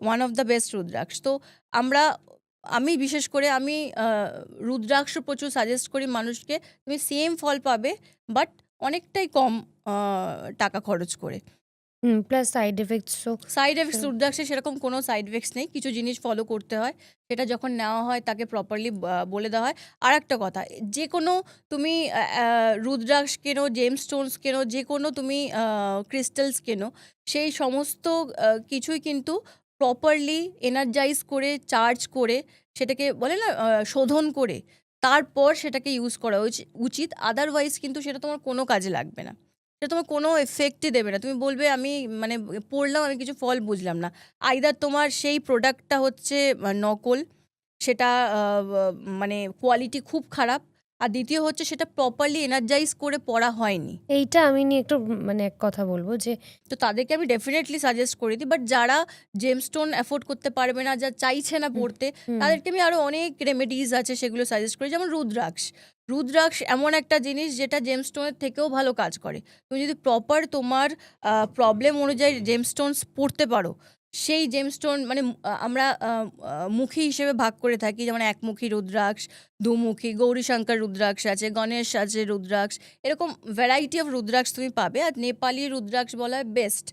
One of the best rudraksha. তো আমরা আমি বিশেষ করে আমি রুদ্রাক্ষ প্রচুর সাজেস্ট করি মানুষকে। তুমি সেম ফল পাবে, বাট অনেকটাই কম টাকা খরচ করে। প্লাস সাইড এফেক্টসও। সাইড এফেক্টস রুদ্রাক্ষে সেরকম কোনো সাইড এফেক্টস নেই। কিছু জিনিস ফলো করতে হয়, সেটা যখন নেওয়া হয় তাকে প্রপারলি বলে দেওয়া হয়। আর একটা কথা, যে কোনো তুমি রুদ্রাক্ষ কেনো, জেম স্টোনস কেনো, যে কোনো তুমি ক্রিস্টালস কেনো, সেই সমস্ত কিছুই কিন্তু প্রপারলি এনার্জাইজ করে, চার্জ করে, সেটাকে বলে না শোধন করে, তারপর সেটাকে ইউজ করা উচিত। আদারওয়াইজ কিন্তু সেটা তোমার কোনো কাজে লাগবে না, সেটা তোমার কোনো এফেক্টই দেবে না। তুমি বলবে আমি মানে পড়লাম, আমি কিছু ফল বুঝলাম না। আইদার তোমার সেই প্রোডাক্টটা হচ্ছে নকল, সেটা মানে কোয়ালিটি খুব খারাপ, আর দ্বিতীয় হচ্ছে সেটা প্রপারলি এনার্জাইজ করে পড়া হয়নি। এইটা আমি নিয়ে একটু মানে এক কথা বলবো যে তো তাদেরকে আমি ডেফিনেটলি সাজেস্ট করে দিই। বাট যারা জেমস্টোন অ্যাফোর্ড করতে পারবে না, যা চাইছে না হুম, পড়তে, হুম, তাদেরকে আমি আরও অনেক রেমেডিজ আছে সেগুলো সাজেস্ট করি। যেমন রুদ্রাক্ষ, রুদ্রাক্ষ এমন একটা জিনিস যেটা জেমস্টোনের থেকেও ভালো কাজ করে। তুমি যদি প্রপার তোমার প্রবলেম অনুযায়ী জেমস্টোনস পড়তে পারো, সেই জেমস্টোন মানে আমরা মুখী হিসেবে ভাগ করে থাকি। যেমন একমুখী রুদ্রাক্ষ, দুমুখী, গৌরীশঙ্কর রুদ্রাক্ষ আছে, গণেশ আছে রুদ্রাক্ষ, এরকম ভ্যারাইটি অফ রুদ্রাক্ষ তুমি পাবে। আর নেপালি রুদ্রাক্ষ বলা হয় বেস্ট।